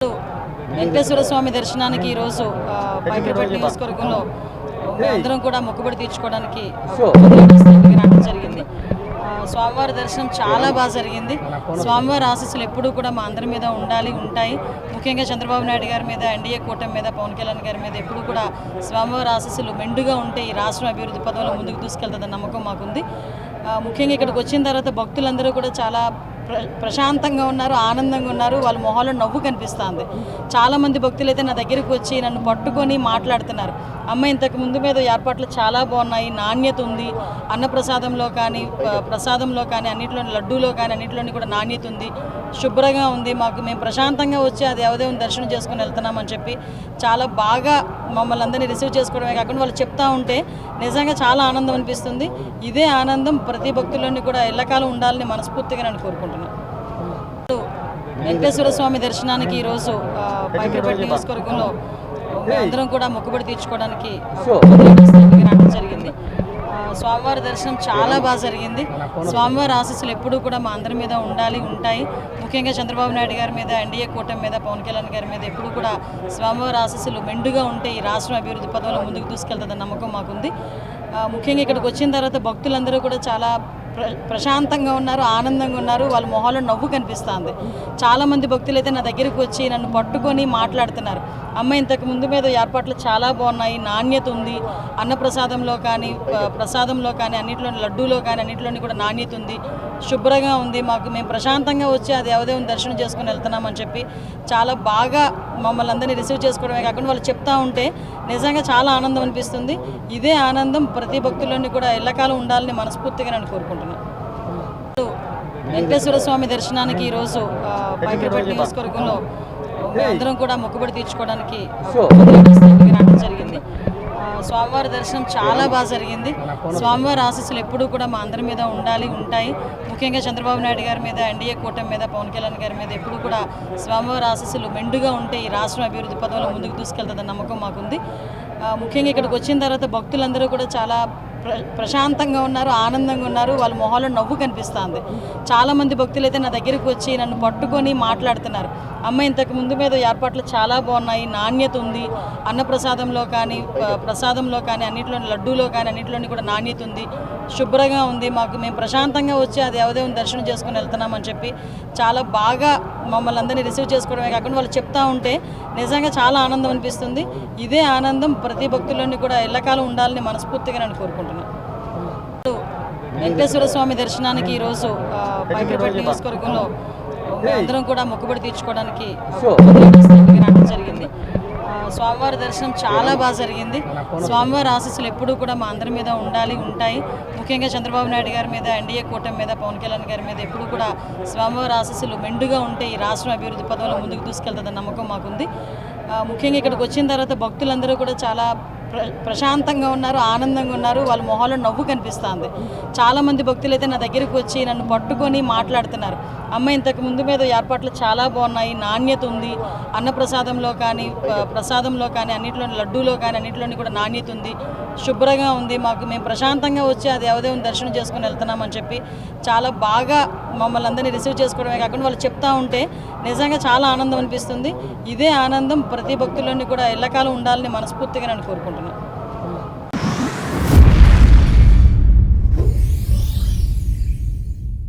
వెంకటేశ్వర స్వామి దర్శనానికి ఈరోజు పైకిపేట నియోజకవర్గంలో అందరం కూడా మొక్కుబడి తీర్చుకోవడానికి రావడం జరిగింది. స్వామివారి దర్శనం చాలా బాగా జరిగింది. స్వామివారి ఆశీస్సులు ఎప్పుడూ కూడా మా అందరి మీద ఉంటాయి. ముఖ్యంగా చంద్రబాబు నాయుడు గారి మీద, ఎన్డీఏ కూటమి మీద, పవన్ కళ్యాణ్ గారి మీద ఎప్పుడూ కూడా స్వామివారి ఆశీస్సులు మెండుగా ఉంటే ఈ రాష్ట్రం అభివృద్ధి పదంలో ముందుకు తీసుకెళ్తుందన్న నమ్మకం మాకుంది. ముఖ్యంగా ఇక్కడికి వచ్చిన తర్వాత భక్తులందరూ కూడా చాలా ప్రశాంతంగా ఉన్నారు, ఆనందంగా ఉన్నారు. వాళ్ళ మొహాల్లో నవ్వు కనిపిస్తుంది. చాలామంది భక్తులు అయితే నా దగ్గరికి వచ్చి నన్ను పట్టుకొని మాట్లాడుతున్నారు. అమ్మ, ఇంతకు ముందు మీద ఏర్పాట్లు చాలా బాగున్నాయి, నాణ్యత ఉంది, అన్నప్రసాదంలో కానీ అన్నింటిలోని లడ్డూలో కానీ అన్నింటిలోని కూడా నాణ్యత ఉంది, శుభ్రంగా ఉంది. మేము ప్రశాంతంగా వచ్చి ఆ దేవదేవుని దర్శనం చేసుకుని వెళ్తున్నామని చెప్పి చాలా బాగా మమ్మల్ని అందరినీ రిసీవ్ చేసుకోవడమే కాకుండా వాళ్ళు చెప్తా ఉంటే నిజంగా చాలా ఆనందం అనిపిస్తుంది. ఇదే ఆనందం ప్రతి భక్తుల్లోని కూడా ఎల్లకాలం ఉండాలని మనస్ఫూర్తిగా నేను కోరుకుంటున్నాను. వెంకటేశ్వర స్వామి దర్శనానికి ఈరోజు పైకిపేట నియోజకవర్గంలో అందరం కూడా మొక్కుబడి తీర్చుకోవడానికి రావడం జరిగింది. స్వామివారి దర్శనం చాలా బాగా జరిగింది. స్వామివారి ఆశీస్సులు ఎప్పుడూ కూడా మా అందరి మీద ఉంటాయి. ముఖ్యంగా చంద్రబాబు నాయుడు గారి మీద, ఎన్డీఏ కూటమి మీద, పవన్ కళ్యాణ్ గారి మీద ఎప్పుడూ కూడా స్వామివారి ఆశీస్సులు మెండుగా ఉంటే ఈ రాష్ట్రం అభివృద్ధి పదంలో ముందుకు తీసుకెళ్తుందన్న నమ్మకం మాకుంది. ముఖ్యంగా ఇక్కడికి వచ్చిన తర్వాత భక్తులందరూ కూడా చాలా ప్రశాంతంగా ఉన్నారు, ఆనందంగా ఉన్నారు. వాళ్ళ మొహాల్లో నవ్వు కనిపిస్తుంది. చాలామంది భక్తులు అయితే నా దగ్గరికి వచ్చి నన్ను పట్టుకొని మాట్లాడుతున్నారు. అమ్మ, ఇంతకు ముందు మీద ఏర్పాట్లు చాలా బాగున్నాయి, నాణ్యత ఉంది, అన్నప్రసాదంలో కానీ అన్నింటిలోని లడ్డూలో కానీ అన్నింటిలోని కూడా నాణ్యత ఉంది, శుభ్రంగా ఉంది. మేము ప్రశాంతంగా వచ్చి ఆ దేవదేవుని దర్శనం చేసుకుని వెళ్తున్నామని చెప్పి చాలా బాగా మమ్మల్ని అందరినీ రిసీవ్ చేసుకోవడమే కాకుండా వాళ్ళు చెప్తా ఉంటే నిజంగా చాలా ఆనందం అనిపిస్తుంది. ఇదే ఆనందం ప్రతి భక్తుల్లోని కూడా ఎల్లకాలం ఉండాలని మనస్ఫూర్తిగా నేను కోరుకుంటున్నాను. వెంకటేశ్వర స్వామి దర్శనానికి ఈరోజు పైకిపేట నియోజకవర్గంలో అందరం కూడా మొక్కుబడి తీర్చుకోవడానికి రావడం జరిగింది. స్వామివారి దర్శనం చాలా బాగా జరిగింది. స్వామివారి ఆశీస్సులు ఎప్పుడూ కూడా మా అందరి మీద ఉంటాయి. ముఖ్యంగా చంద్రబాబు నాయుడు గారి మీద, ఎన్డీఏ కూటమి మీద, పవన్ కళ్యాణ్ గారి మీద ఎప్పుడూ కూడా స్వామివారి ఆశీస్సులు మెండుగా ఉంటే ఈ రాష్ట్రం అభివృద్ధి పదంలో ముందుకు తీసుకెళ్తుందన్న నమ్మకం మాకుంది. ముఖ్యంగా ఇక్కడికి వచ్చిన తర్వాత భక్తులందరూ కూడా చాలా ప్రశాంతంగా ఉన్నారు, ఆనందంగా ఉన్నారు. వాళ్ళ మొహాల్లో నవ్వు కనిపిస్తుంది. చాలామంది భక్తులు అయితే నా దగ్గరికి వచ్చి నన్ను పట్టుకొని మాట్లాడుతున్నారు. అమ్మ, ఇంతకు ముందు మీద ఏర్పాట్లు చాలా బాగున్నాయి, నాణ్యత ఉంది, అన్నప్రసాదంలో కానీ అన్నింటిలోని లడ్డూలో కానీ అన్నింటిలోని కూడా నాణ్యత ఉంది, శుభ్రంగా ఉంది. మేము ప్రశాంతంగా వచ్చి ఆ దేవదేవుని దర్శనం చేసుకుని వెళ్తున్నామని చెప్పి చాలా బాగా మమ్మల్ని అందరినీ రిసీవ్ చేసుకోవడమే కాకుండా వాళ్ళు చెప్తా ఉంటే నిజంగా చాలా ఆనందం అనిపిస్తుంది. ఇదే ఆనందం ప్రతి భక్తుల్లోని కూడా ఎల్లకాలం ఉండాలని మనస్ఫూర్తిగా నేను కోరుకుంటున్నాను. వెంకటేశ్వర స్వామి దర్శనానికి ఈరోజు పైకిపేట నియోజకవర్గంలో అందరం కూడా మొక్కుబడి తీర్చుకోవడానికి రావడం జరిగింది. స్వామివారి దర్శనం చాలా బాగా జరిగింది. స్వామివారి ఆశీస్సులు ఎప్పుడూ కూడా మా అందరి మీద ఉంటాయి. ముఖ్యంగా చంద్రబాబు నాయుడు గారి మీద, ఎన్డీఏ కూటమి మీద, పవన్ కళ్యాణ్ గారి మీద ఎప్పుడూ కూడా స్వామివారి ఆశీస్సులు మెండుగా ఉంటే ఈ రాష్ట్రం అభివృద్ధి పదంలో ముందుకు తీసుకెళ్తుందన్న నమ్మకం మాకుంది. ముఖ్యంగా ఇక్కడికి వచ్చిన తర్వాత భక్తులందరూ కూడా చాలా ప్రశాంతంగా ఉన్నారు, ఆనందంగా ఉన్నారు. వాళ్ళ మొహాల్లో నవ్వు కనిపిస్తుంది. చాలామంది భక్తులు అయితే నా దగ్గరికి వచ్చి నన్ను పట్టుకొని మాట్లాడుతున్నారు. అమ్మ, ఇంతకు ముందు మీద ఏర్పాట్లు చాలా బాగున్నాయి, నాణ్యత ఉంది, అన్నప్రసాదంలో కానీ అన్నింటిలోని లడ్డూలో కానీ అన్నింటిలోని కూడా నాణ్యత ఉంది, శుభ్రంగా ఉంది. మేము ప్రశాంతంగా వచ్చి ఆ దేవదేవుని దర్శనం చేసుకుని వెళ్తున్నామని చెప్పి చాలా బాగా మమ్మల్ని అందరినీ రిసీవ్ చేసుకోవడమే కాకుండా వాళ్ళు చెప్తా ఉంటే నిజంగా చాలా ఆనందం అనిపిస్తుంది. ఇదే ఆనందం ప్రతి భక్తుల్లోని కూడా ఎల్లకాలం ఉండాలని మనస్ఫూర్తిగా నేను కోరుకుంటున్నాను.